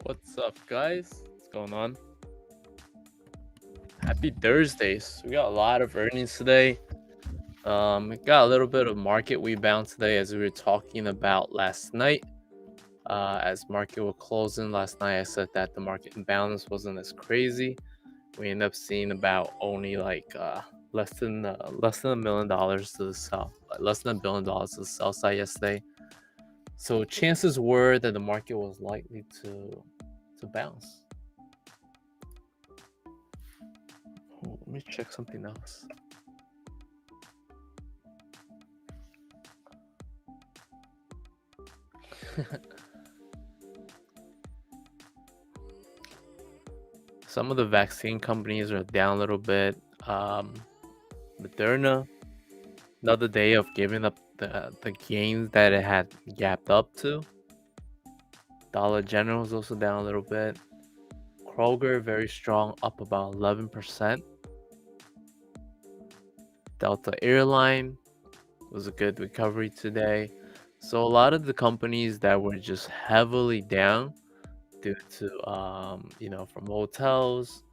What's up, guys? What's going on? Happy Thursdays. We got a lot of earnings today. We got a little bit of market rebound today, as we were talking about last night. As market was closing last night, I said that the market imbalance wasn't as crazy. We ended up seeing about only like less than $1 million to the sell, less than $1 billion to the sell side yesterday. So chances were that the market was likely to bounce. Let me check something else. Some of the vaccine companies are down a little bit. Moderna, another day of giving up the gains that it had gapped up to. Dollar General is also down a little bit. Kroger, very strong, up about 11%. Delta Airline was a good recovery today. So a lot of the companies that were just heavily down due to from hotels,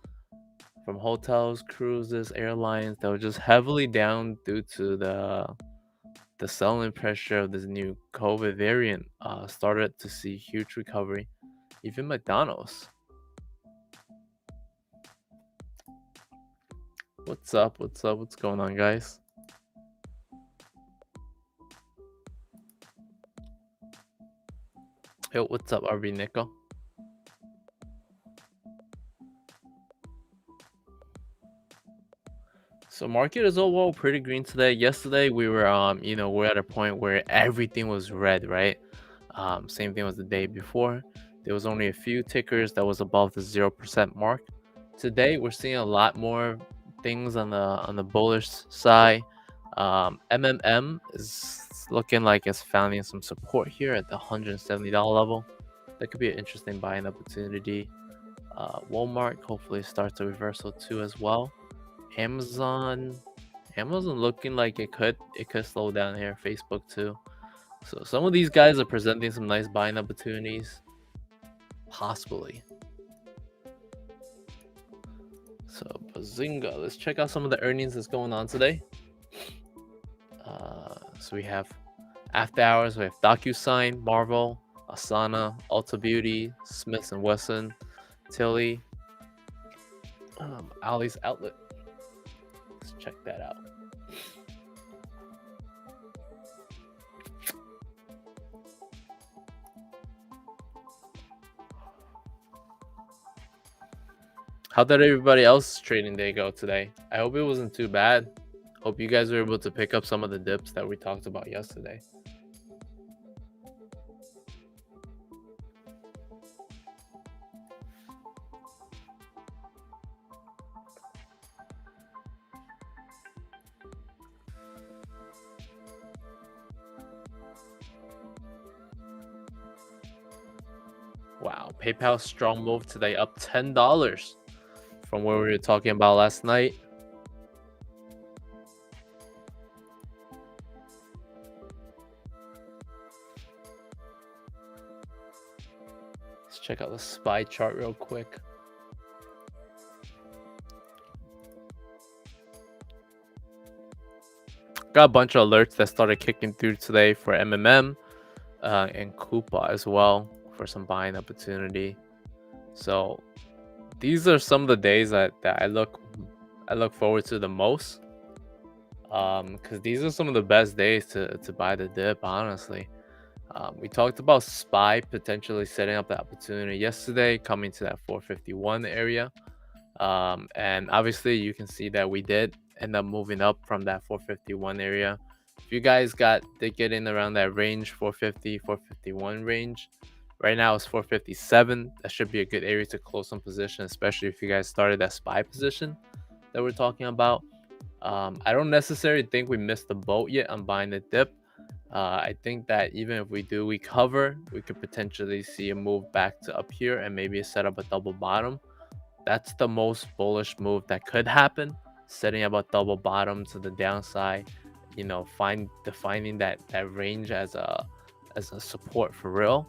cruises, airlines that were just heavily down due to the selling pressure of this new COVID variant, started to see huge recovery. Even McDonald's. What's up? What's up? What's going on, guys? Yo, what's up, RB Nico? So market is overall pretty green today. Yesterday we were we're at a point where everything was red, right? Same thing was the day before. There was only a few tickers that was above the 0% mark. Today we're seeing a lot more things on the bullish side. MMM is looking like it's finding some support here at the $170 level. That could be an interesting buying opportunity. Walmart hopefully starts a reversal too as well. Amazon looking like it could slow down here. Facebook too. So some of these guys are presenting some nice buying opportunities, possibly. So bazinga, let's check out some of the earnings that's going on today. So we have after hours, we have DocuSign, Marvel, Asana, Ulta Beauty, Smith & Wesson, Tilly, Ali's Outlet. Let's check that out. How did everybody else's trading day go today? I hope it wasn't too bad. Hope you guys were able to pick up some of the dips that we talked about yesterday. Wow, PayPal strong move today, up $10 from what we were talking about last night. Let's check out the SPY chart real quick. Got a bunch of alerts that started kicking through today for MMM and Coupa as well for some buying opportunity. So these are some of the days that I look forward to the most, because these are some of the best days to buy the dip, honestly. We talked about SPY potentially setting up the opportunity yesterday, coming to that 451 area, and obviously you can see that we did end up moving up from that 451 area. If you guys did get in around that range, 450 451 range, right now it's 457. That should be a good area to close some position, especially if you guys started that SPY position that we're talking about. I don't necessarily think we missed the boat yet on buying the dip. I think that even if we do recover, we could potentially see a move back to up here and maybe set up a double bottom. That's the most bullish move that could happen, setting up a double bottom to the downside, defining that range as a support for real,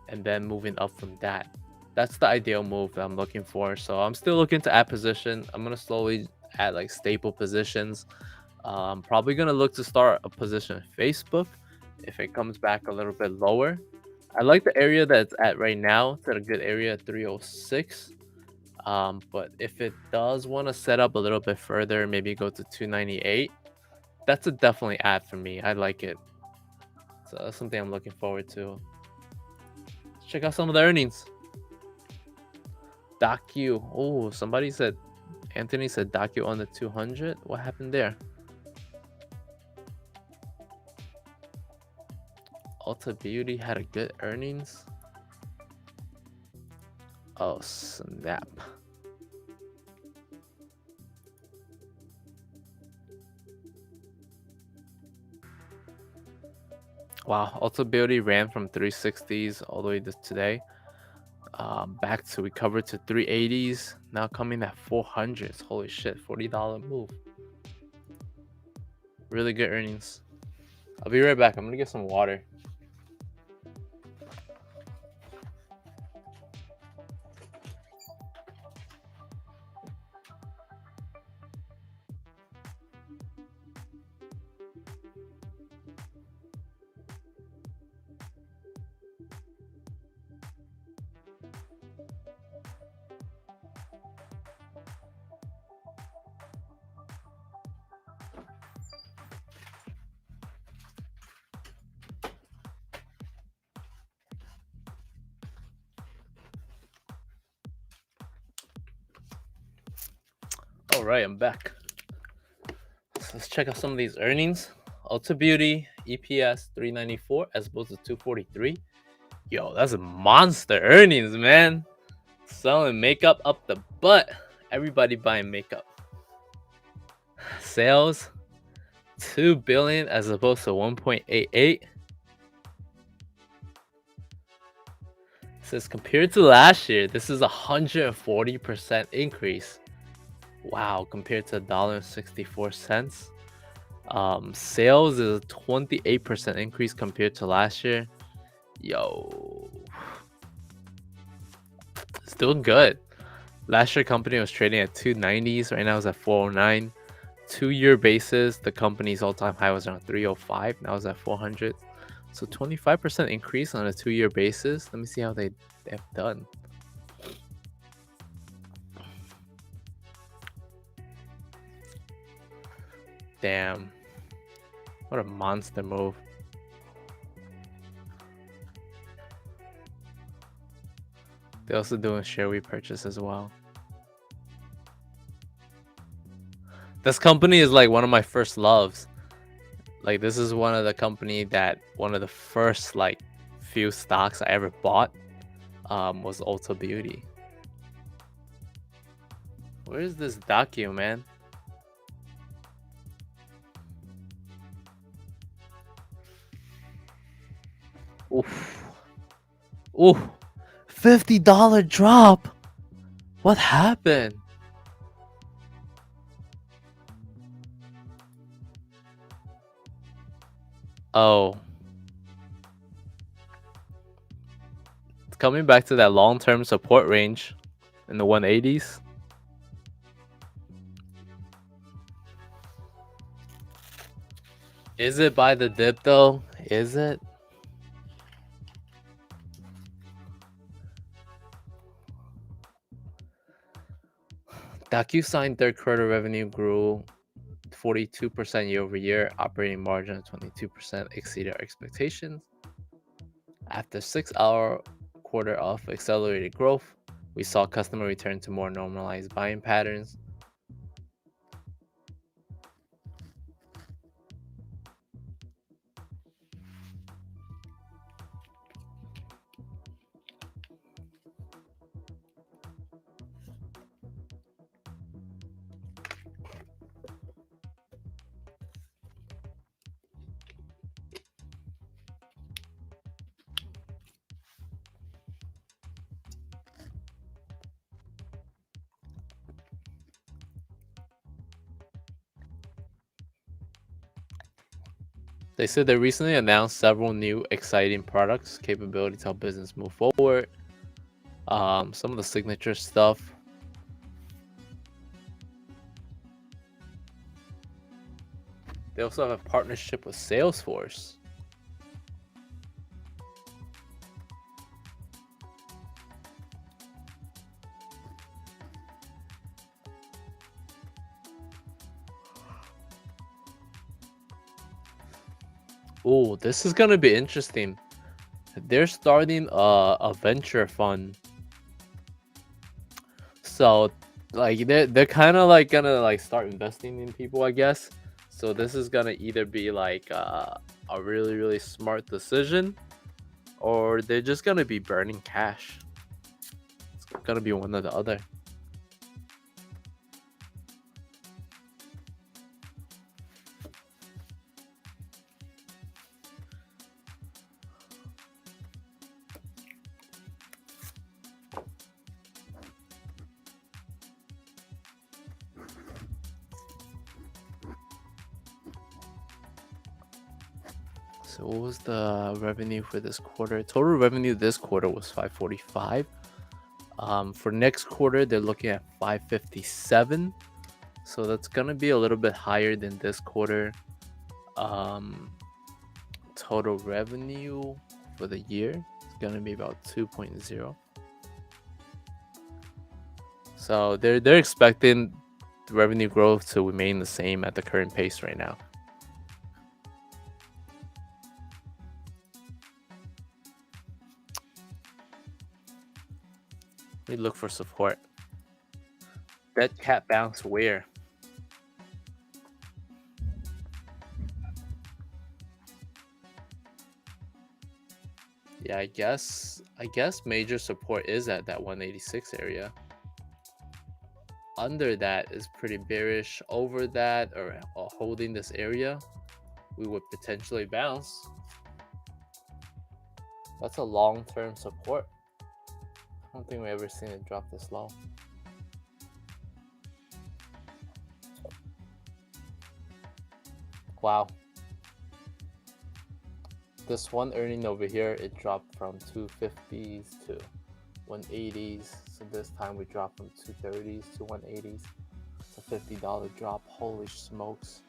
and then moving up from that. That's the ideal move that I'm looking for. So I'm still looking to add position. I'm gonna slowly add like staple positions. I'm probably gonna look to start a position in Facebook if it comes back a little bit lower. I like the area that's at right now. It's at a good area at 306. But if it does want to set up a little bit further, maybe go to 298, that's a definitely add for me. I like it. So that's something I'm looking forward to. Let's check out some of the earnings. Docu. Oh, somebody said, Anthony said Docu on the 200. What happened there? Ulta Beauty had a good earnings. Oh, snap. Wow, Ulta Beauty ran from 360s all the way to today. Back to recover to 380s. Now coming at 400s. Holy shit, $40 move. Really good earnings. I'll be right back. I'm gonna get some water. All right, I'm back. So let's check out some of these earnings. Ulta Beauty EPS 394 as opposed to 243. Yo, that's a monster earnings, man. Selling makeup up the butt. Everybody buying makeup. Sales 2 billion as opposed to 1.88. Says compared to last year, this is a 140% increase. Wow, compared to $1.64. Sales is a 28% increase compared to last year. Yo, it's doing good. Last year, company was trading at 290s. Right now, it's at 409. 2-year basis, the company's all-time high was around 305. Now it's at 400. So 25% increase on a 2-year basis. Let me see how they have done. Damn. What a monster move. They're also doing share repurchase as well. This company is like one of my first loves. Like this is one of the company that one of the first like few stocks I ever bought was Ulta Beauty. Where is this docu, man? Oof. Ooh. $50 drop. What happened? Oh. It's coming back to that long-term support range in the 180s. Is it by the dip though? Is it? DocuSign third quarter revenue grew 42% year over year. Operating margin of 22% exceeded our expectations. After 6-hour quarter of accelerated growth, we saw customer return to more normalized buying patterns. They said they recently announced several new exciting products, capabilities to help business move forward. Some of the signature stuff. They also have a partnership with Salesforce. Oh, this is gonna be interesting. They're starting a venture fund. So like they're kind of like gonna like start investing in people, I guess. So this is gonna either be like a really smart decision, or they're just gonna be burning cash. It's gonna be one or the other. So what was the revenue for this quarter? Total revenue this quarter was 545. For next quarter, they're looking at 557. So that's gonna be a little bit higher than this quarter. Total revenue for the year is gonna be about 2.0. So they're expecting the revenue growth to remain the same at the current pace right now. We look for support. Dead cat bounce where? Yeah, I guess major support is at that 186 area. Under that is pretty bearish. Over that or holding this area, we would potentially bounce. That's a long-term support. I don't think we've ever seen it drop this low. Wow. This one earning over here, it dropped from 250s to 180s. So this time we dropped from 230s to 180s. It's a $50 drop. Holy smokes.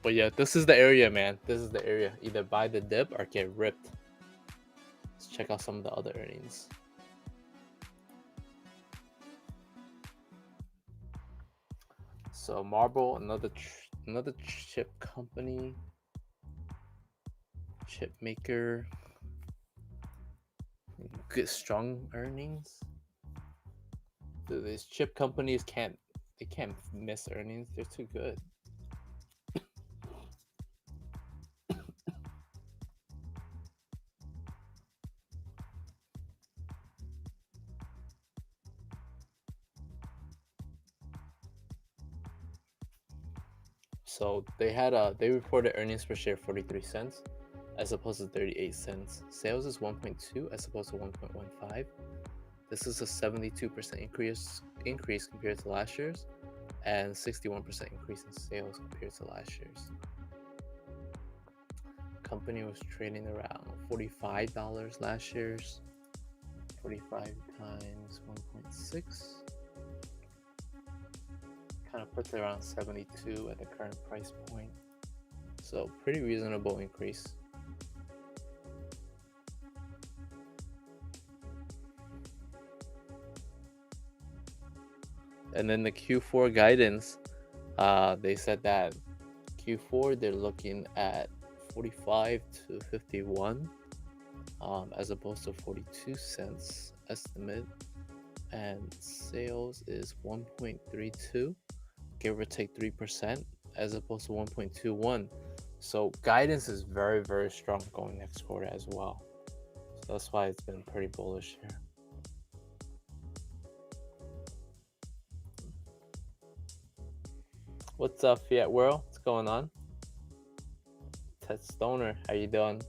But yeah, this is the area, man. This is the area. Either buy the dip or get ripped. Let's check out some of the other earnings. So Marble, another chip company, chip maker. Good strong earnings. Dude, these chip companies can't miss earnings. They're too good. So they reported earnings per share 43 cents as opposed to 38 cents. Sales is 1.2 as opposed to 1.15. This is a 72% increase compared to last year's, and 61% increase in sales compared to last year's. Company was trading around $45 last year's. 45 times 1.6. Kind of puts it around 72 at the current price point. So pretty reasonable increase. And then the Q4 guidance, they said that Q4 they're looking at 45 to 51, as opposed to 42 cents estimate, and sales is 1.32, give or take 3%, as opposed to 1.21. So guidance is very strong going next quarter as well. So that's why it's been pretty bullish here. What's up, Fiat World? What's going on? Ted Stoner, how you doing?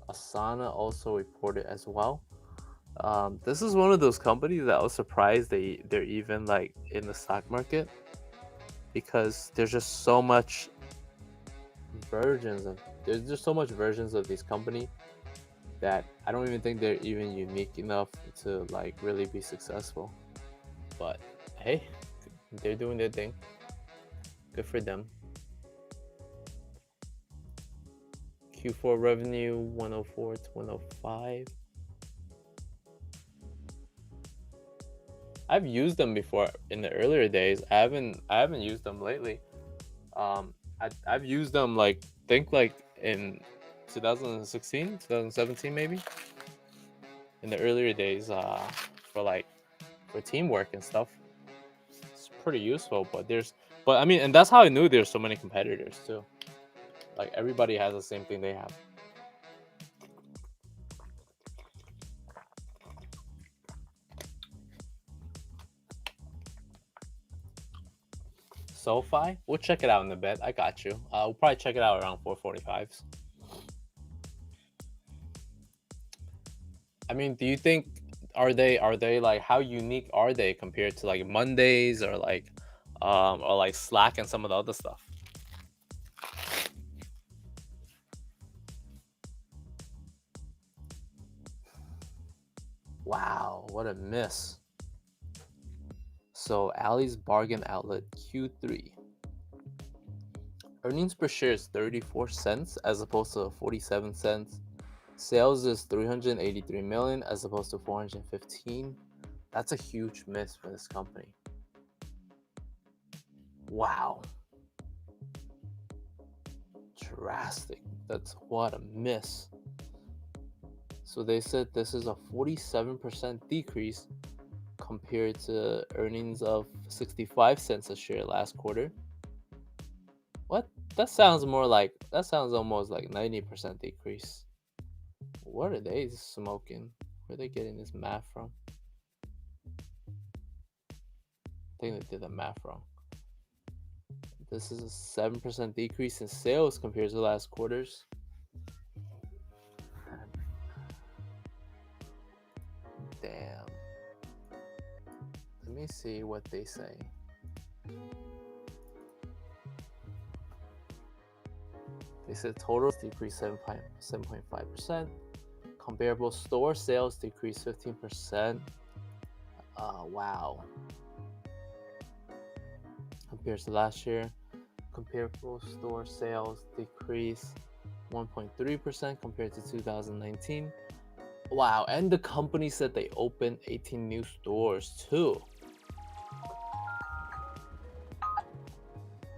Asana also reported as well. This is one of those companies that I was surprised they're even like in the stock market, because there's just so much versions of there's just so much versions of these company that I don't even think they're even unique enough to like really be successful. But hey, they're doing their thing. Good for them. Q4 revenue 104 to 105. I've used them before in the earlier days. I haven't used them lately. I've used them like think like in 2016, 2017 maybe. In the earlier days, for teamwork and stuff. It's pretty useful, but I mean, and that's how I knew there's so many competitors too. Like everybody has the same thing they have. SoFi, we'll check it out in a bit. I got you. We'll probably check it out around 4:45s. I mean, do you think are they like how unique are they compared to like Mondays or like Slack and some of the other stuff? Wow, what a miss. So Ali's Bargain Outlet Q3. Earnings per share is 34 cents as opposed to 47 cents. Sales is 383 million as opposed to 415. That's a huge miss for this company. Wow. Drastic. That's what a miss. So they said this is a 47% decrease compared to earnings of 65 cents a share last quarter. What? That sounds almost like 90% decrease. What are they smoking? Where are they getting this math from? I think they did the math wrong. This is a 7% decrease in sales compared to last quarters. Damn. Let me see what they say. They said total decreased 7.5%. Comparable store sales decreased 15%. Wow. Compared to last year, comparable store sales decreased 1.3% compared to 2019. Wow, and the company said they opened 18 new stores too.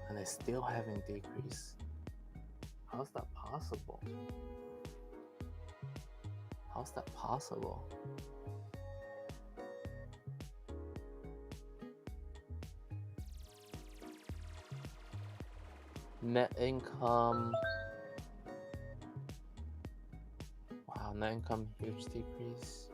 And they still haven't decreased. How's that possible? How's that possible? Net income. Wow, net income huge decrease.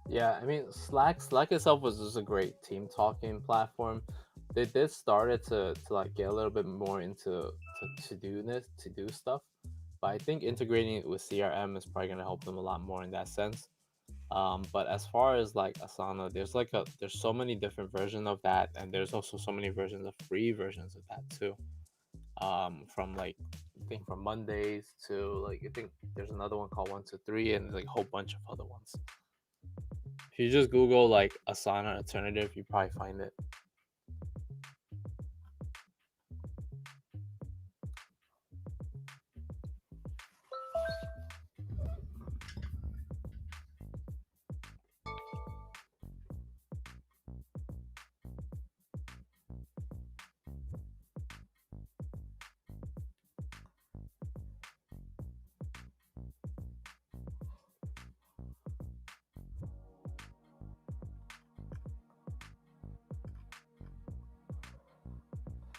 Yeah, I mean Slack itself was just a great team talking platform. They did started to like get a little bit more into to do stuff, but I think integrating it with CRM is probably gonna help them a lot more in that sense. But as far as like Asana, there's so many different versions of that, and there's also so many versions of free versions of that too. From like I think from Mondays to like I think there's another one called 123 and like a whole bunch of other ones. If you just Google like Asana alternative, you probably find it.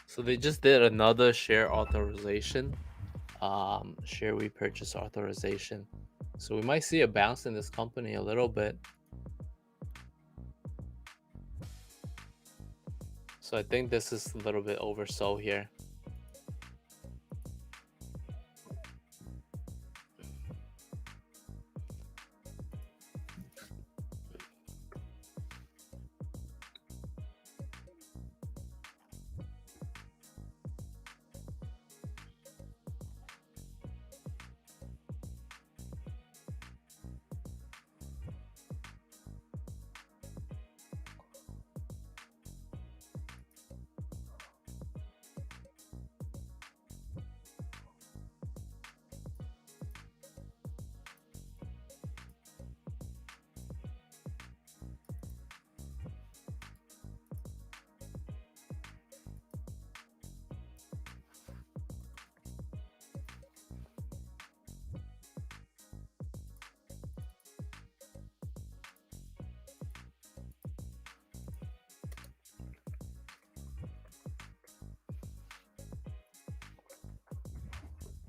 So they just did another share authorization, share repurchase authorization. So we might see a bounce in this company a little bit. So I think this is a little bit oversold here.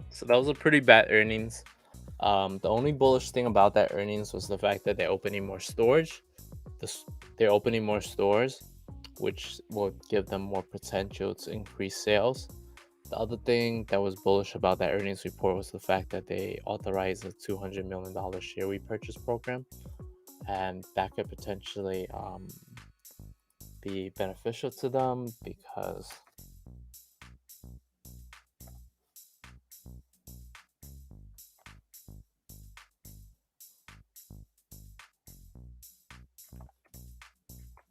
So that was a pretty bad earnings. The only bullish thing about that earnings was the fact that they're opening more storage. They're opening more stores, which will give them more potential to increase sales. The other thing that was bullish about that earnings report was the fact that they authorized a $200 million share repurchase program, and that could potentially be beneficial to them because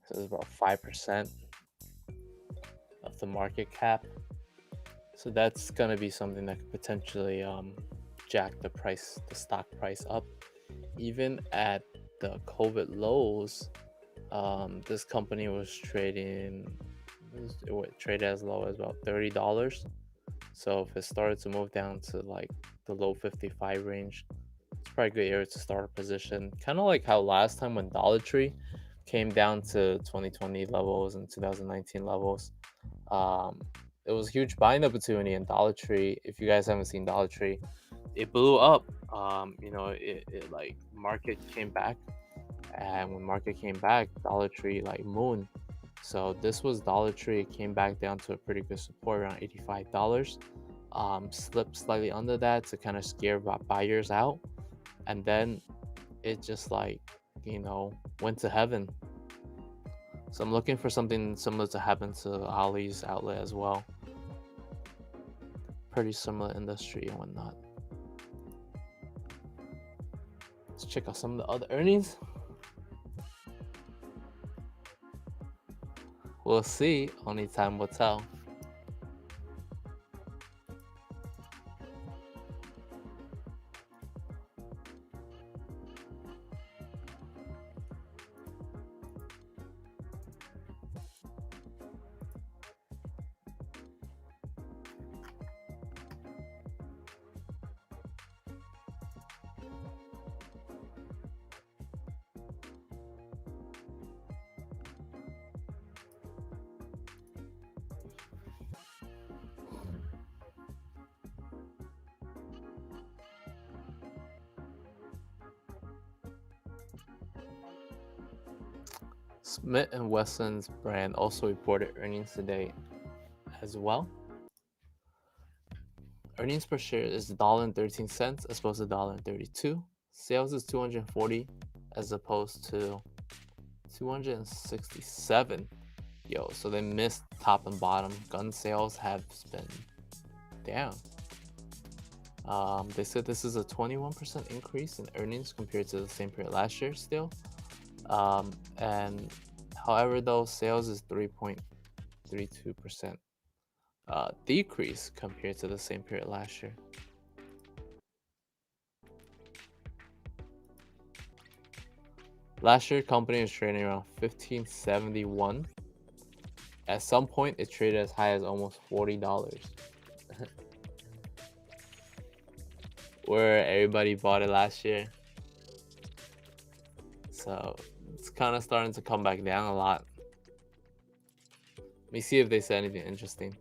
it's about 5% of the market cap. So that's gonna be something that could potentially jack the stock price up. Even at the COVID lows, this company was trading, it would trade as low as about $30. So if it started to move down to like the low 55 range, it's probably a good area to start a position. Kind of like how last time when Dollar Tree came down to 2020 levels and 2019 levels, um, it was a huge buying opportunity in Dollar Tree. If you guys haven't seen Dollar Tree, it blew up. It like market came back, and when market came back, Dollar Tree like moon. So this was Dollar Tree. It came back down to a pretty good support around $85. Slipped slightly under that to kind of scare buyers out, and then it just like went to heaven. So I'm looking for something similar to happen to Ali's outlet as well. Pretty similar industry and whatnot. Let's check out some of the other earnings. We'll see. Only time will tell. Smith & Wesson's brand also reported earnings today as well. Earnings per share is $1.13 as opposed to $1.32. Sales is 240 as opposed to 267. Yo, so they missed top and bottom. Gun sales have been down. They said this is a 21% increase in earnings compared to the same period last year still. And however, though, sales is 3.32% decrease compared to the same period last year. Last year, company was trading around 1571. At some point, it traded as high as almost $40. Where everybody bought it last year. So it's kind of starting to come back down a lot. Let me see if they said anything interesting.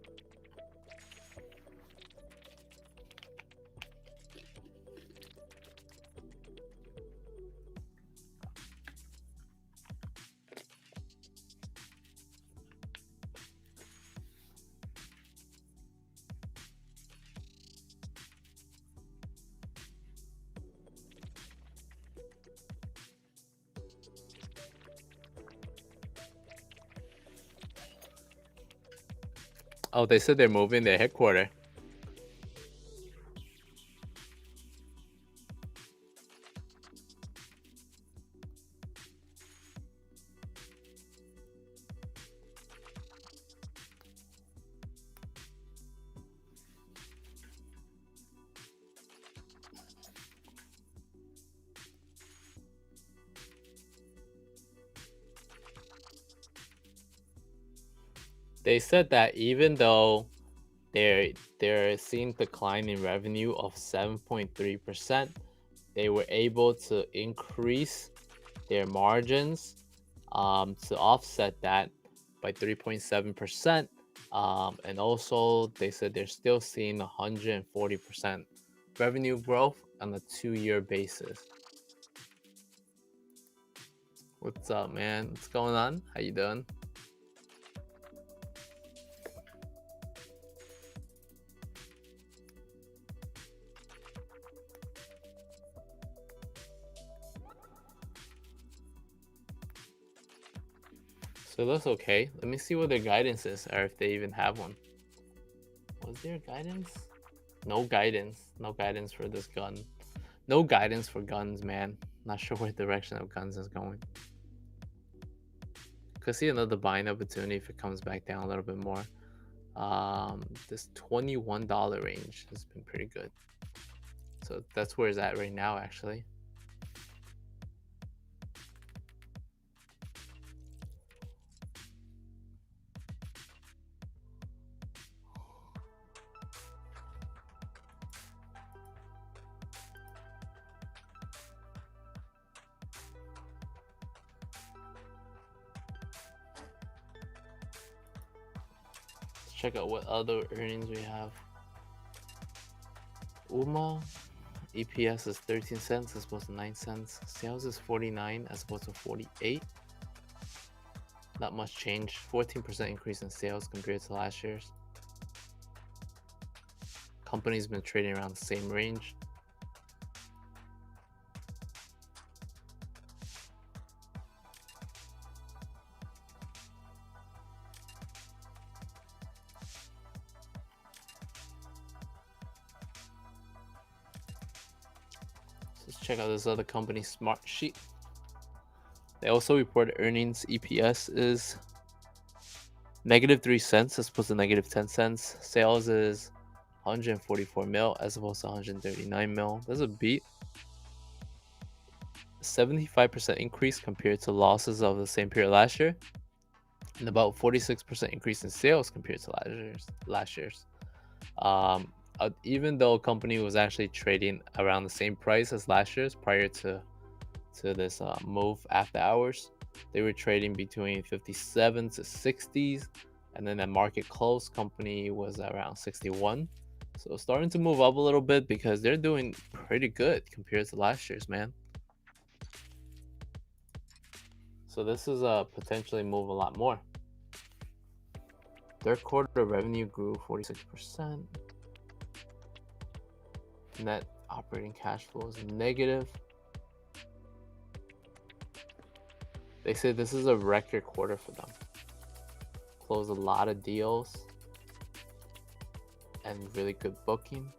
Oh, they said they're moving their headquarters. They said that even though they're seeing decline in revenue of 7.3%, they were able to increase their margins to offset that by 3.7%. And also, they said they're still seeing 140% revenue growth on a 2-year basis. What's up, man? What's going on? How you doing? So it looks okay. Let me see what their guidance is, or if they even have one. Was there guidance? No guidance. No guidance for this gun. No guidance for guns, man. Not sure what direction of guns is going. Could see another buying opportunity if it comes back down a little bit more. This $21 range has been pretty good. So that's where it's at right now, actually. Let's check out what other earnings we have. UMA EPS is 13 cents as opposed to 9 cents. Sales is 49 as opposed to 48. Not much change. 14% increase in sales compared to last year's. Company's been trading around the same range. Let's check out this other company, Smart Sheet. They also reported earnings. EPS is -3 cents as opposed to -10 cents. Sales is 144 mil as opposed to 139 mil. There's a beat. 75% increase compared to losses of the same period last year, and about 46% increase in sales compared to last year's. Even though a company was actually trading around the same price as last year's prior to this move after hours, they were trading between 57 to 60s, and then at market close, company was around 61. So starting to move up a little bit because they're doing pretty good compared to last year's, man. So this is potentially move a lot more. Third quarter revenue grew 46%. Net operating cash flow is negative. They say this is a record quarter for them. Closed a lot of deals and really good booking.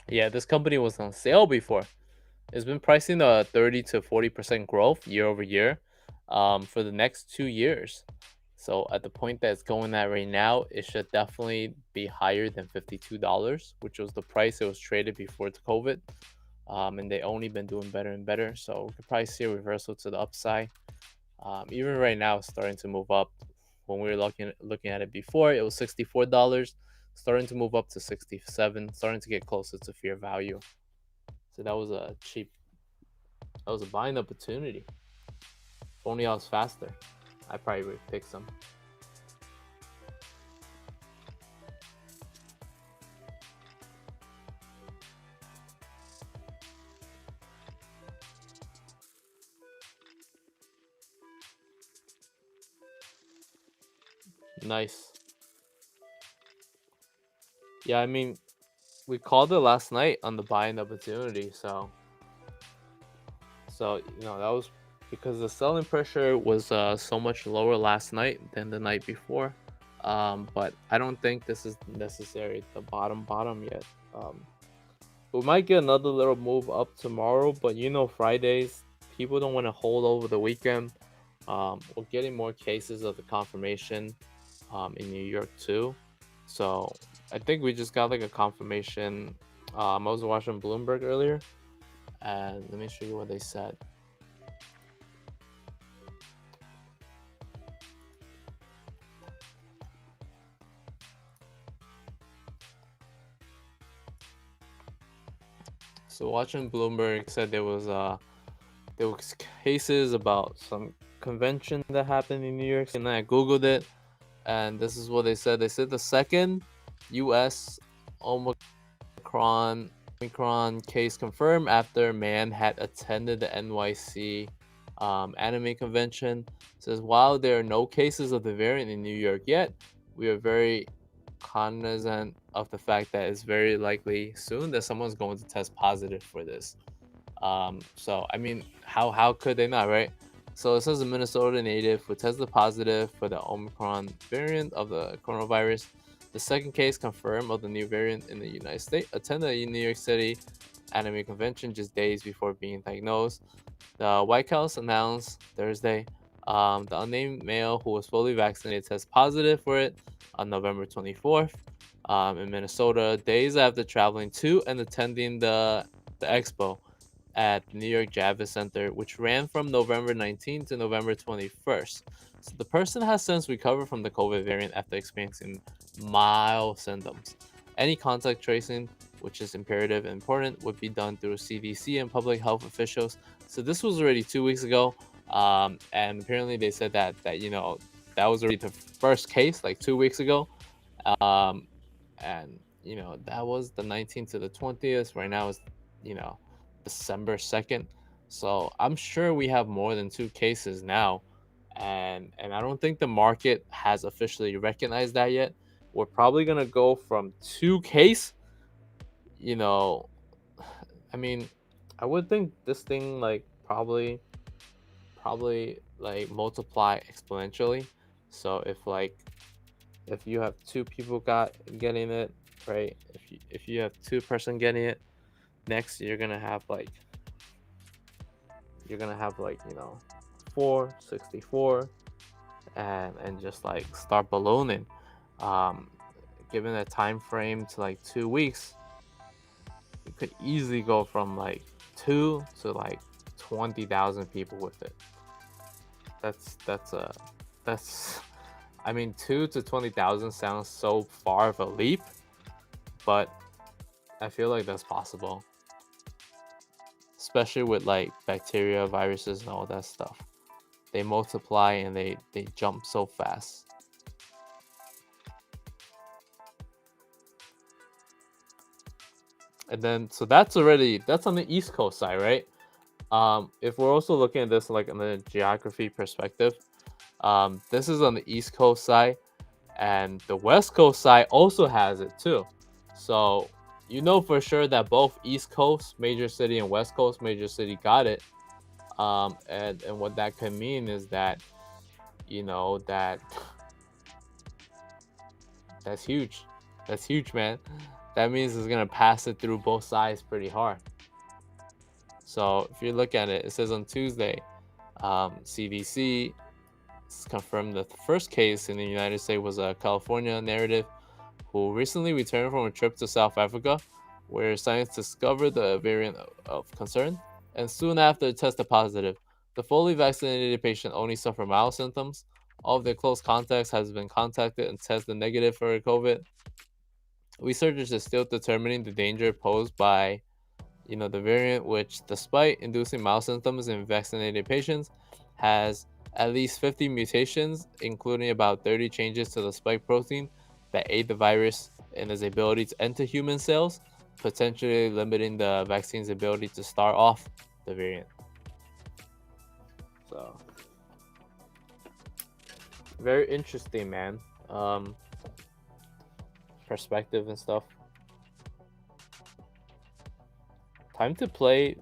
Yeah, this company was on sale before. It's been pricing a 30 to 40% growth year over year for the next 2 years. So at the point that it's going at right now, it should definitely be higher than $52, which was the price it was traded before the COVID. And they only been doing better and better. So we could probably see a reversal to the upside. Even right now, it's starting to move up. When we were looking at it before, it was $64, starting to move up to 67, starting to get closer to fair value. So that was a buying opportunity. If only I was faster, I probably would pick some. Nice. Yeah, I mean, we called it last night on the buying opportunity, so that was because the selling pressure was so much lower last night than the night before. But I don't think this is necessary the bottom yet. We might get another little move up tomorrow, but Fridays people don't want to hold over the weekend. We're getting more cases of the confirmation in New York too, so I think we just got like a confirmation. I was watching Bloomberg earlier, and let me show you what they said. So watching Bloomberg said there was cases about some convention that happened in New York City, and I googled it, and this is what they said. They said the second U.S. Omicron case confirmed after man had attended the NYC anime convention. It says while there are no cases of the variant in New York yet, we are very cognizant of the fact that it's very likely soon that someone's going to test positive for this. So I mean, how could they not, right? So it says a Minnesota native who tested positive for the Omicron variant of the coronavirus. The second case confirmed of the new variant in the United States attended a New York City anime convention just days before being diagnosed. The White House announced Thursday the unnamed male who was fully vaccinated tested positive for it on November 24th in Minnesota, days after traveling to and attending the expo at the New York Javits Center, which ran from November 19th to November 21st. So the person has since recovered from the COVID variant after experiencing mild symptoms. Any contact tracing, which is imperative and important, would be done through CDC and public health officials. So this was already 2 weeks ago, and apparently they said that that was already the first case like 2 weeks ago, and that was the 19th to the 20th. Right now is December 2nd. So I'm sure we have more than two cases now. And I don't think the market has officially recognized that yet. We're probably gonna go from two case, I mean, I would think this thing like probably like multiply exponentially. So if you have two people getting it, right? If you have two-person getting it, next you're gonna have like 464 and just like start ballooning. Given a time frame to like 2 weeks, you could easily go from like 2 to like 20,000 people with it. That's I mean, 2 to 20,000 sounds so far of a leap, but I feel like that's possible, especially with like bacteria, viruses, and all that stuff. They multiply and they jump so fast. And then so that's on the East Coast side, right? If we're also looking at this like on the geography perspective, this is on the East Coast side, and the West Coast side also has it too. So for sure that both East Coast major city and West Coast major city got it. And what that could mean is that that that's huge. That's huge, man. That means it's gonna pass it through both sides pretty hard. So if you look at it, it says on Tuesday, CDC It's confirmed that the first case in the United States was a California native who recently returned from a trip to South Africa, where science discovered the variant of concern, and soon after tested positive. The fully vaccinated patient only suffered mild symptoms. All of their close contacts has been contacted and tested negative for COVID. Researchers are still determining the danger posed by the variant, which, despite inducing mild symptoms in vaccinated patients, has at least 50 mutations, including about 30 changes to the spike protein that aid the virus in its ability to enter human cells, potentially limiting the vaccine's ability to start off the variant. So, very interesting, man. Perspective and stuff. Time to play.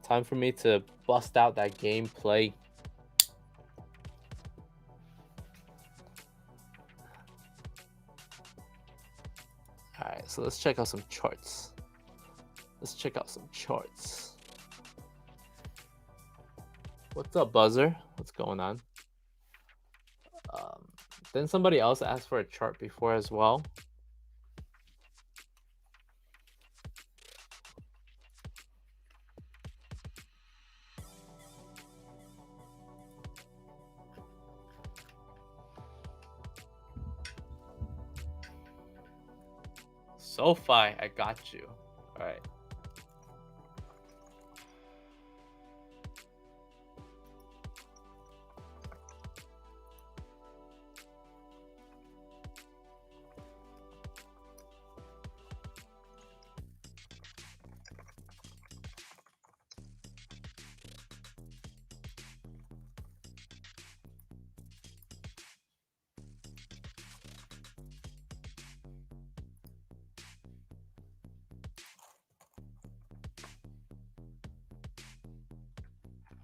Time for me to bust out that gameplay. Alright, so let's check out some charts. What's up, Buzzer? What's going on? Then somebody else asked for a chart before as well. SoFi, I got you. All right.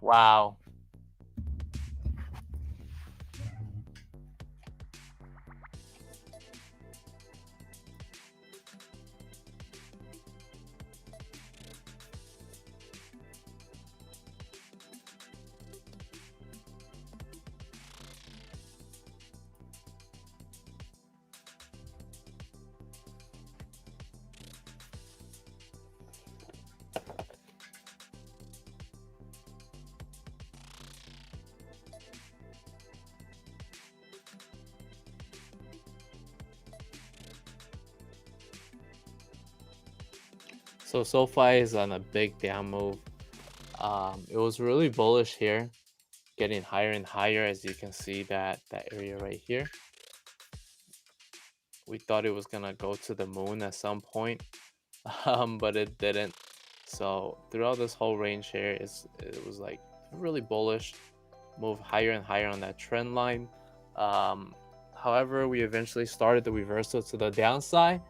Wow. So SoFi is on a big down move. It was really bullish here, getting higher and higher, as you can see that area right here. We thought it was gonna go to the moon at some point, but it didn't. So throughout this whole range here, it was like really bullish, move higher and higher on that trend line. However, we eventually started the reversal to the downside,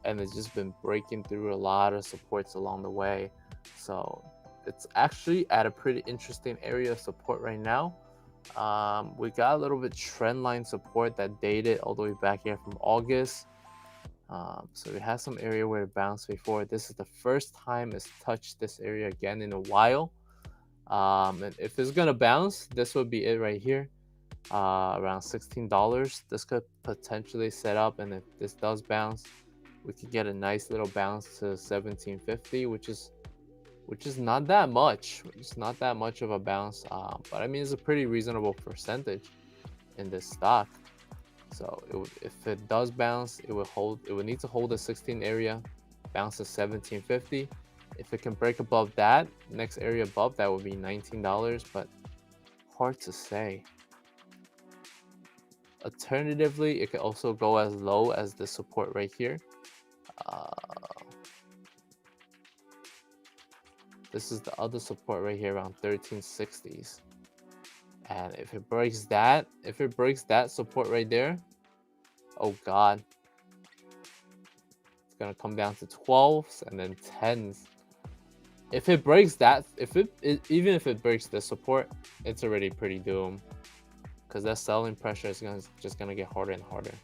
and it's just been breaking through a lot of supports along the way. So it's actually at a pretty interesting area of support right now. We got a little bit trend line support that dated all the way back here from August. So we had some area where it bounced before. This is the first time it's touched this area again in a while. And if it's gonna bounce, this would be it right here, around $16. This could potentially set up, and if this does bounce, we could get a nice little bounce to 1750, which is not that much. It's not that much of a bounce, but I mean it's a pretty reasonable percentage in this stock. So if it does bounce, it would need to hold the 16 area, bounce to 1750. If it can break above that, next area above that would be $19, but hard to say. Alternatively, it could also go as low as the support right here. This is the other support right here around 1360s. And if it breaks that support right there, oh god, it's gonna come down to 12s and then 10s. If it breaks that, even if it breaks the support, it's already pretty doomed, because that selling pressure is just gonna get harder and harder.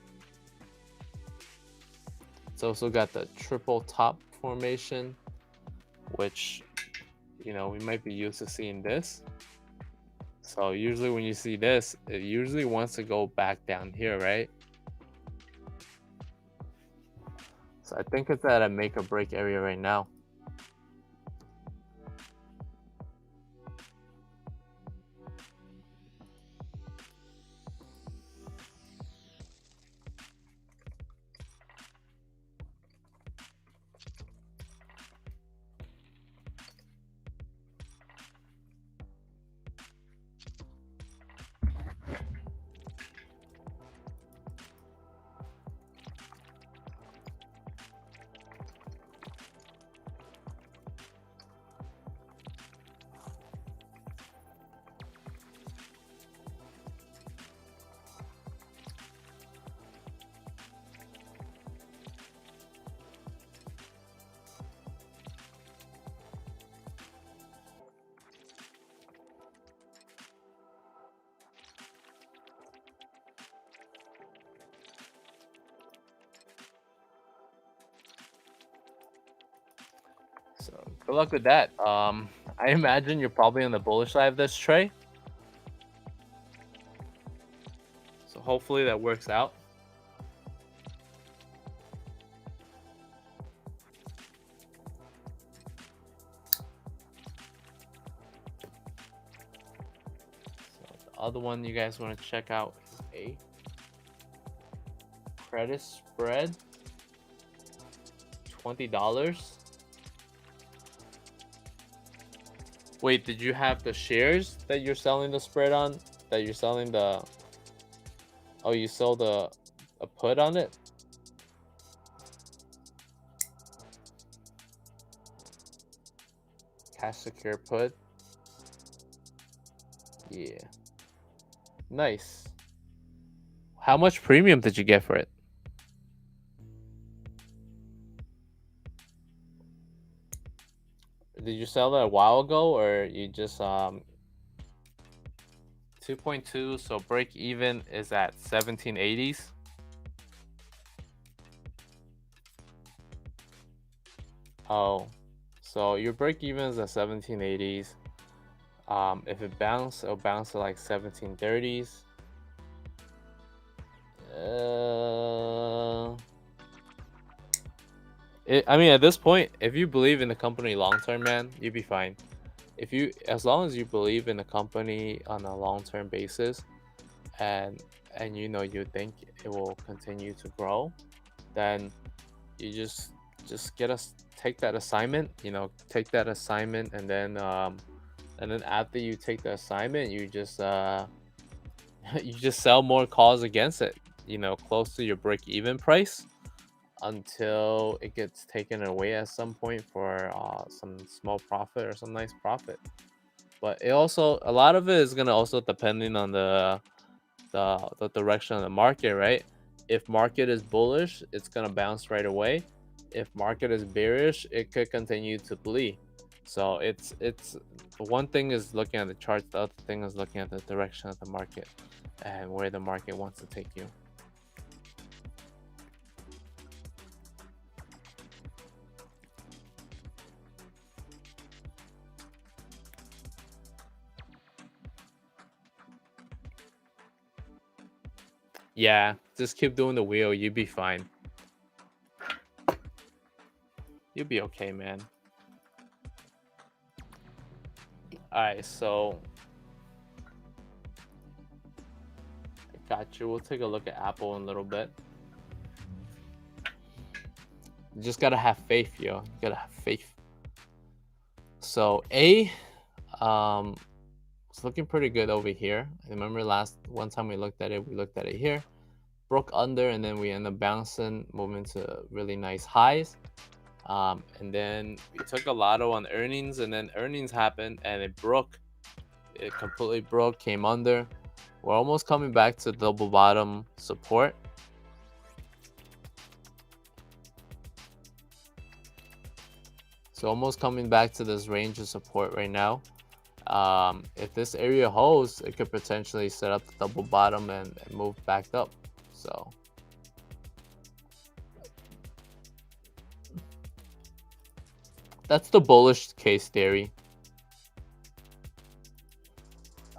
It's also got the triple top formation, which we might be used to seeing this. So usually when you see this, it usually wants to go back down here, right? So I think it's at a make or break area right now. So good luck with that. I imagine you're probably on the bullish side of this trade. So hopefully that works out. So the other one you guys want to check out is a credit spread, $20. Wait, did you have the shares that you're selling the spread on? That you're selling the... Oh, you sold a put on it? Cash secure put. Yeah. Nice. How much premium did you get for it? Did you sell that a while ago, or you just 2.2, so break even is at 1780s. Oh, so your break even is at 1780s. If it bounce, it'll bounce to like 1730s. I mean, at this point, if you believe in the company long term, man, you'd be fine. As long as you believe in the company on a long term basis, and you think it will continue to grow, then you just take that assignment. Take that assignment, and then after you take the assignment, you just you just sell more calls against it. Close to your break even price, until it gets taken away at some point for some small profit or some nice profit. But a lot of it is gonna also depending on the direction of the market, right? If market is bullish, it's gonna bounce right away. If market is bearish, it could continue to bleed. So it's one thing is looking at the charts, the other thing is looking at the direction of the market and where the market wants to take you. Yeah, just keep doing the wheel. You'll be fine. You'll be okay, man. Alright, so I got you. We'll take a look at Apple in a little bit. You just gotta have faith, yo. You gotta have faith. So it's looking pretty good over here. I remember one time we looked at it here, broke under, and then we end up bouncing, moving to really nice highs. And then we took a lotto on earnings, and then earnings happened and it broke. It completely broke, came under. We're almost coming back to double bottom support. So almost coming back to this range of support right now. If this area holds, it could potentially set up the double bottom and move back up. So that's the bullish case theory.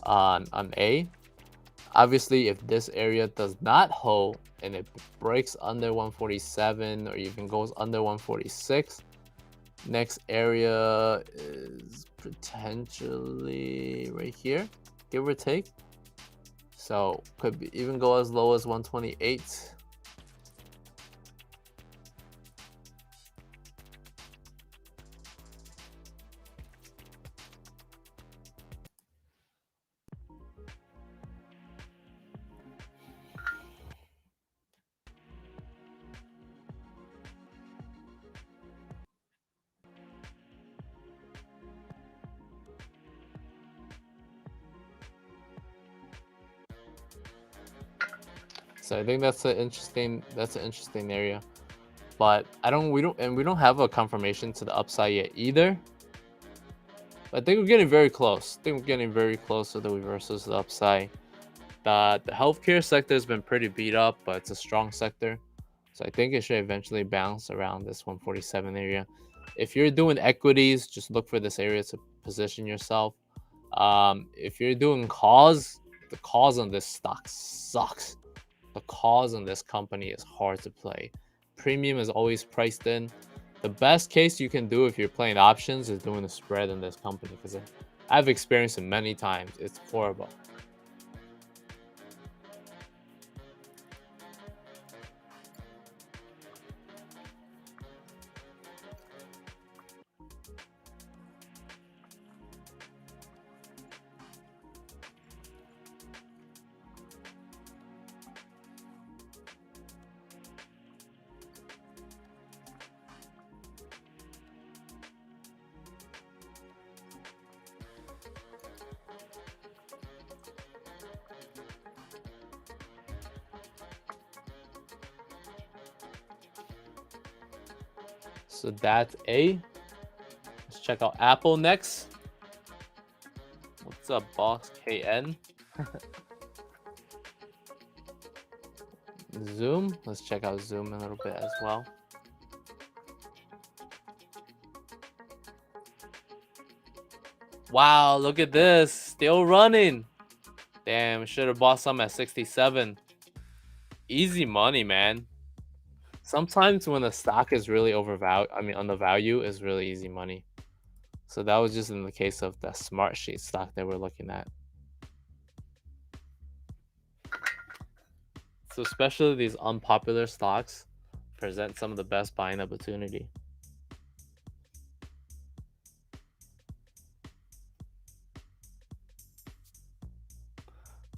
on A. Obviously, if this area does not hold and it breaks under 147 or even goes under 146, next area is potentially right here, give or take. So could be, even go as low as 128. So I think that's an interesting area. But we don't have a confirmation to the upside yet either. But I think we're getting very close. I think we're getting very close to the reversals to the upside. The healthcare sector has been pretty beat up, but it's a strong sector. So I think it should eventually bounce around this 147 area. If you're doing equities, just look for this area to position yourself. If you're doing calls, the calls on this stock sucks. The calls on this company is hard to play. Premium is always priced in. The best case you can do if you're playing options is doing a spread in this company, because I've experienced it many times. It's horrible. So that's A. Let's check out Apple next. What's up, boss? KN. Zoom. Let's check out Zoom a little bit as well. Wow, look at this. Still running. Damn, should have bought some at 67. Easy money, man. Sometimes when a stock is really overvalued, on the value is really easy money. So that was just in the case of the Smart Sheet stock that we're looking at. So especially these unpopular stocks present some of the best buying opportunity.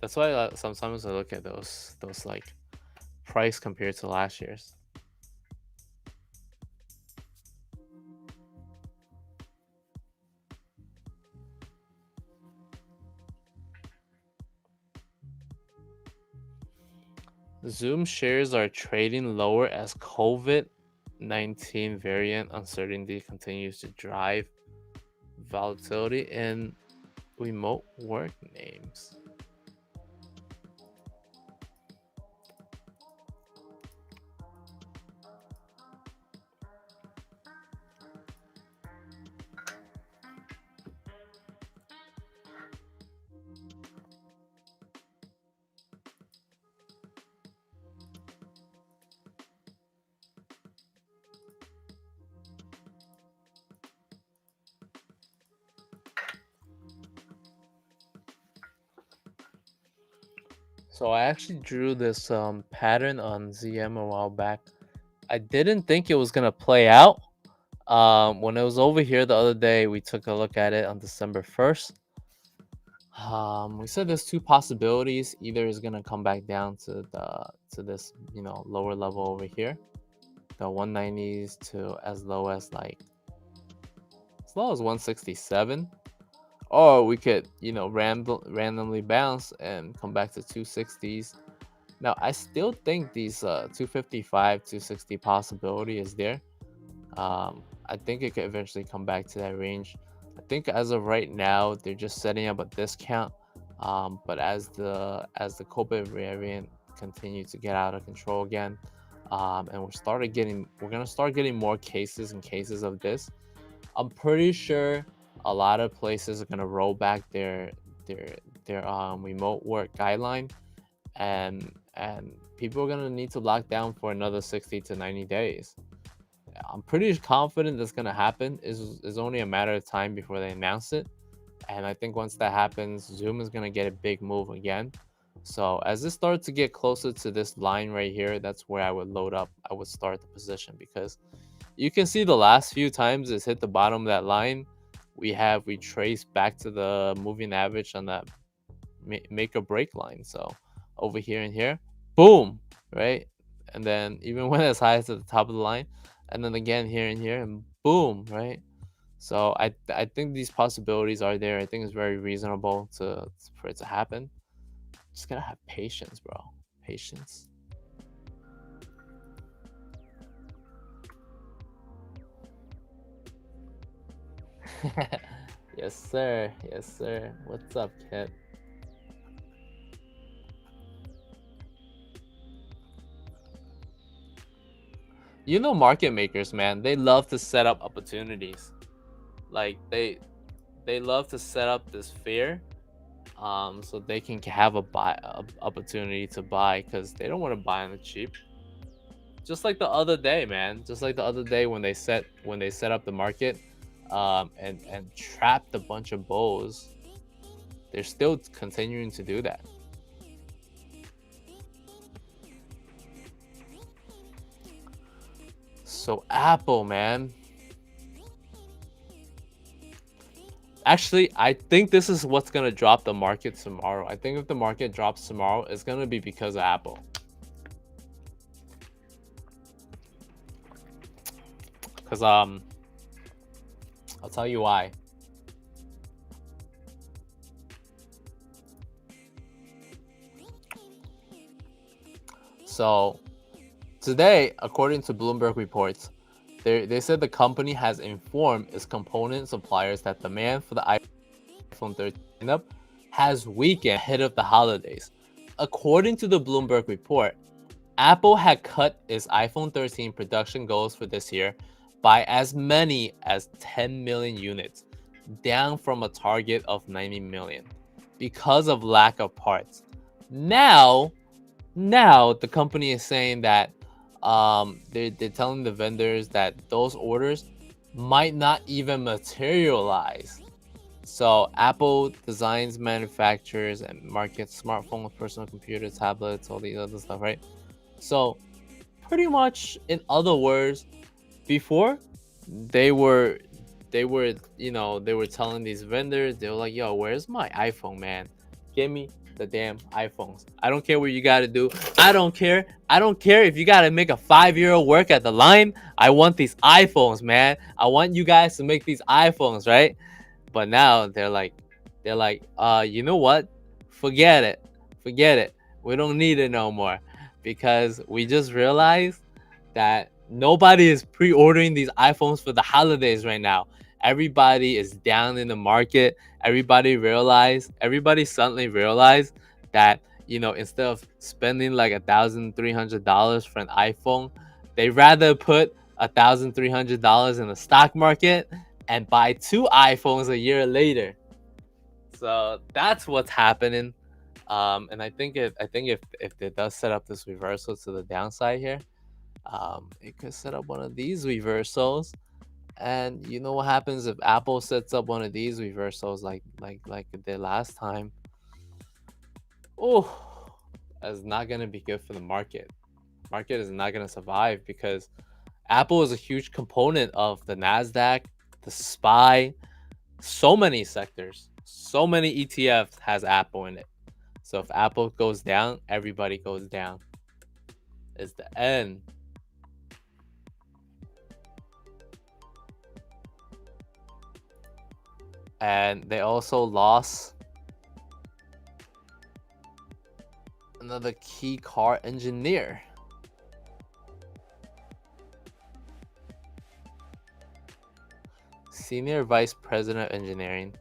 That's why sometimes I look at those like price compared to last year's. Zoom shares are trading lower as COVID-19 variant uncertainty continues to drive volatility in remote work names. So I actually drew this pattern on ZM a while back. I didn't think it was gonna play out. When it was over here the other day, we took a look at it on December 1st. We said there's two possibilities. Either is gonna come back down to this lower level over here, the 190s, to as low as 167, or we could randomly bounce and come back to 260s. Now I still think these 255 260 possibility is there. I think it could eventually come back to that range. I think as of right now they're just setting up a discount, but as the COVID variant continues to get out of control again, and we're gonna start getting more cases of this, I'm pretty sure a lot of places are gonna roll back their their remote work guideline, and people are gonna need to lock down for another 60 to 90 days. I'm pretty confident that's gonna happen. Is only a matter of time before they announce it. And I think once that happens, Zoom is gonna get a big move again. So as this starts to get closer to this line right here, that's where I would load up. I would start the position, because you can see the last few times it's hit the bottom of that line, we have retraced back to the moving average on that make or break line. So over here and here, boom, right? And then even when it's highest at the top of the line, and then again here and here, and boom, right? So I think these possibilities are there. I think it's very reasonable for it to happen. Just gotta have patience, bro. Patience. Yes, sir. Yes, sir. What's up, kid? You know, market makers, man, they love to set up opportunities. Like they love to set up this fear, so they can have a opportunity to buy, because they don't want to buy on the cheap. Just like the other day, man. Just like the other day when they set up the market, and trapped a bunch of bulls. They're still continuing to do that. So Apple, man. Actually, I think this is what's gonna drop the market tomorrow. I think if the market drops tomorrow, it's gonna be because of Apple. Cause I'll tell you why. So today, according to Bloomberg reports, they said the company has informed its component suppliers that demand for the iPhone 13 lineup has weakened ahead of the holidays. According to the Bloomberg report, Apple had cut its iPhone 13 production goals for this year by as many as 10 million units, down from a target of 90 million, because of lack of parts. Now the company is saying that they're telling the vendors that those orders might not even materialize. So Apple designs, manufactures, and markets smartphones, personal computers, tablets, all these other stuff, right? So pretty much, in other words, before they were they were telling these vendors, they were like, yo, where's my iPhone, man? Give me the damn iPhones. I don't care what you got to do. I don't care if you got to make a 5-year-old work at the line. I want these iPhones, man. I want you guys to make these iPhones, right? But now they're like, you know what? Forget it. We don't need it no more, because we just realized that nobody is pre-ordering these iPhones for the holidays right now. Everybody is down in the market. Everybody suddenly realized that, instead of spending like $1,300 for an iPhone, they rather put $1,300 in the stock market and buy 2 iPhones a year later. So that's what's happening. And I think if it does set up this reversal to the downside here, it could set up one of these reversals. And you know what happens if Apple sets up one of these reversals like it did last time? Oh, that's not gonna be good for the market. Market is not gonna survive, because Apple is a huge component of the Nasdaq, the SPY, so many sectors, so many ETFs has Apple in it. So if Apple goes down, everybody goes down. It's the end. And they also lost another key car engineer. Senior Vice President of Engineering.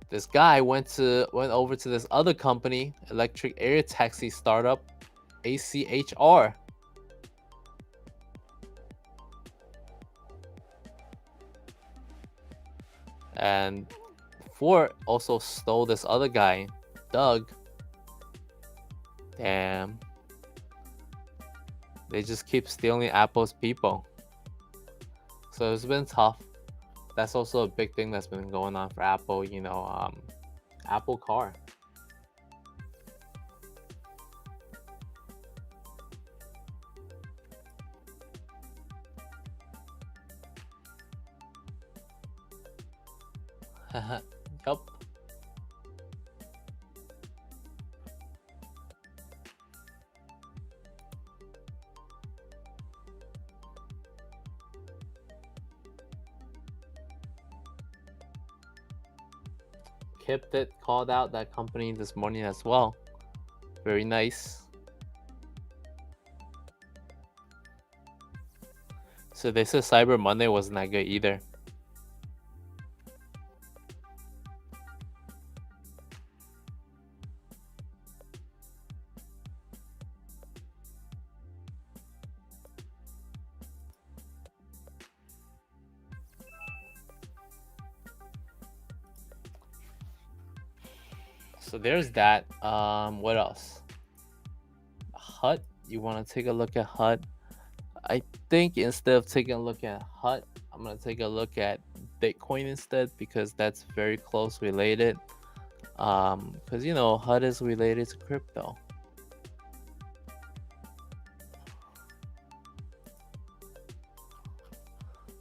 This guy went over to this other company, electric air taxi startup, ACHR. And Ford also stole this other guy, dug. Damn. They just keep stealing Apple's people. So it's been tough. That's also a big thing that's been going on for Apple, Apple Car. Yup. Kipit called out that company this morning as well. Very nice. So they said Cyber Monday wasn't that good either. So there's that. What else? HUT. You want to take a look at HUT? I think instead of taking a look at HUT, I'm gonna take a look at Bitcoin instead, because that's very close related. Because HUT is related to crypto.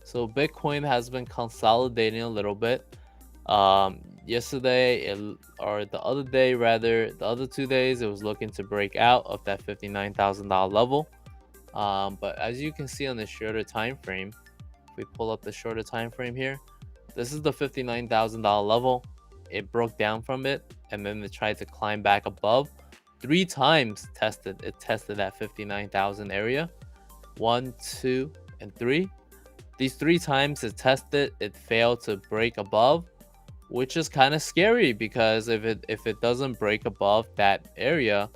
So Bitcoin has been consolidating a little bit. Yesterday, or the other day rather, the other 2 days, it was looking to break out of that $59,000 level. But as you can see on the shorter time frame, if we pull up the shorter time frame here, this is the $59,000 level. It broke down from it, and then it tried to climb back above. 3 times it tested that 59,000 area. 1, 2, and 3. These 3 times it tested, it failed to break above, which is kind of scary, because if it doesn't break above that area,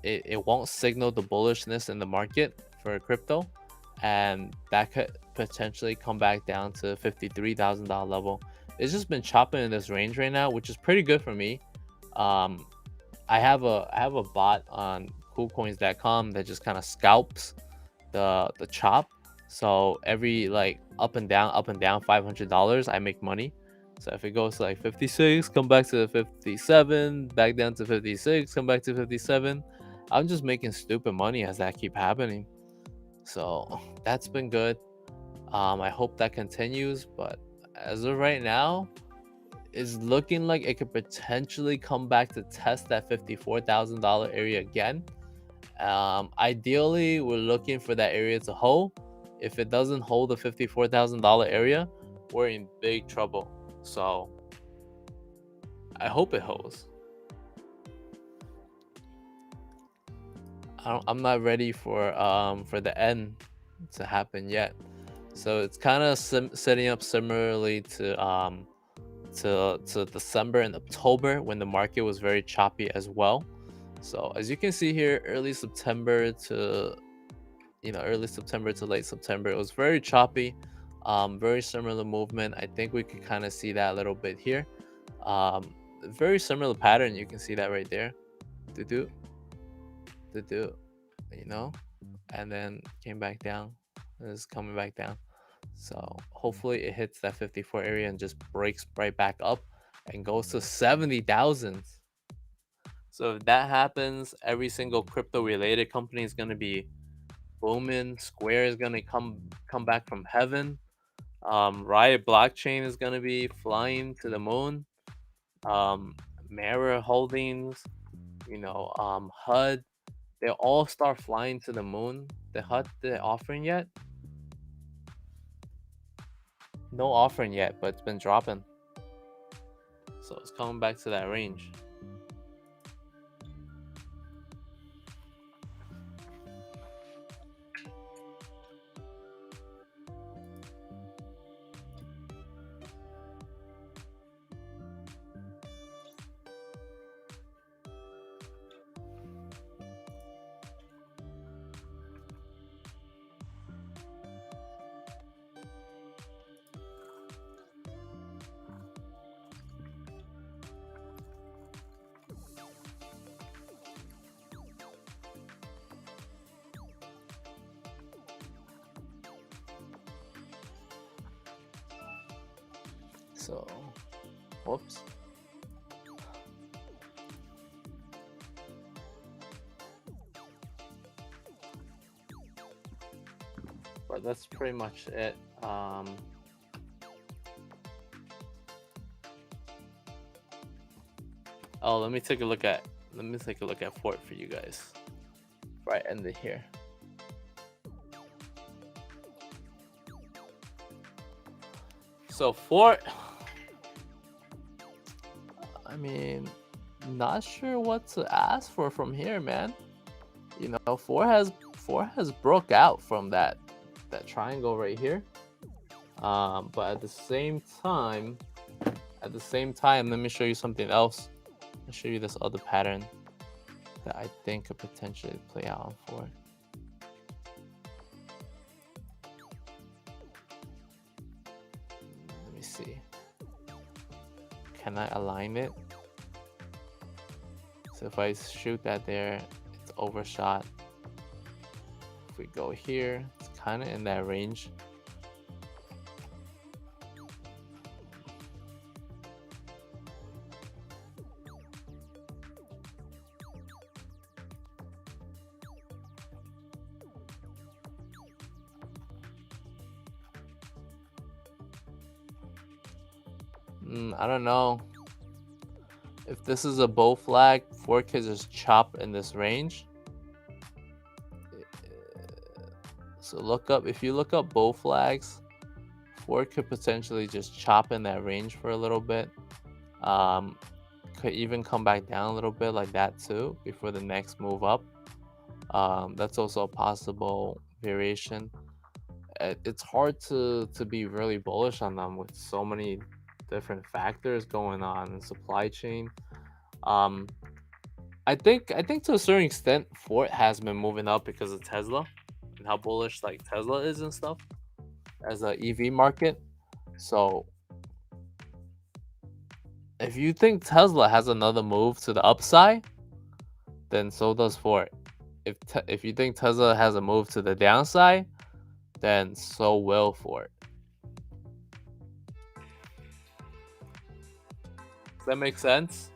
it won't signal the bullishness in the market for crypto, and that could potentially come back down to $53,000 level. It's just been chopping in this range right now, which is pretty good for me. I have a bot on coolcoins.com that just kind of scalps the chop. So every up and down $500, I make money. So if it goes to 56, come back to 57, back down to 56, come back to 57, I'm just making stupid money as that keep happening. So that's been good. I hope that continues, but as of right now, it's looking like it could potentially come back to test that $54,000 area again. Ideally, we're looking for that area to hold. If it doesn't hold the $54,000 area, we're in big trouble. So I hope it holds. I'm not ready for the end to happen yet. So it's kind of setting up similarly to December and October, when the market was very choppy as well. So as you can see here, early September to late September, it was very choppy. Very similar movement. I think we could kind of see that a little bit here. Very similar pattern. You can see that right there. Do and then came back down. It's coming back down. So hopefully it hits that 54 area and just breaks right back up and goes to 70,000. So if that happens, every single crypto related company is going to be booming. Square is going to come back from heaven. Riot blockchain is going to be flying to the moon. Mara Holdings, HUD, they all start flying to the moon. The HUD, the offering yet? No offering yet, but it's been dropping. So it's coming back to that range. So, whoops. But that's pretty much it. Oh, let me take a look at Fort for you guys. Right, end it here. So Fort, I mean, not sure what to ask for from here, man. You know, Fort has broke out from that triangle right here. But at the same time, let me show you something else. I'll show you this other pattern that I think could potentially play out on Fort. Let me see. Can I align it? So if I shoot that there, it's overshot. If we go here, it's kind of in that range. I don't know. If this is a bow flag, Fort could just chop in this range. So if you look up bow flags, Fort could potentially just chop in that range for a little bit. Could even come back down a little bit like that too before the next move up. That's also a possible variation. It's hard to be really bullish on them with so many different factors going on in supply chain. I think to a certain extent, Fort has been moving up because of Tesla and how bullish like Tesla is and stuff as a EV market. So if you think Tesla has another move to the upside, then so does Fort. If you think Tesla has a move to the downside, then so will Fort. Does that make sense?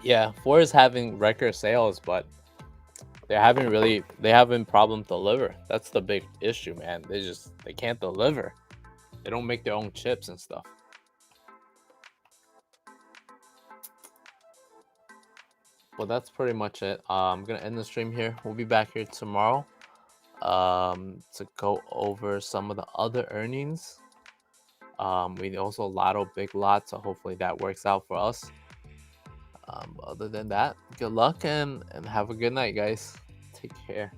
Yeah, Ford is having record sales, but they're having problem deliver. That's the big issue, man. They can't deliver. They don't make their own chips and stuff. Well, that's pretty much it. I'm gonna end the stream here. We'll be back here tomorrow to go over some of the other earnings. We also lotto big lot, so hopefully that works out for us. Other than that, good luck and have a good night, guys. Take care.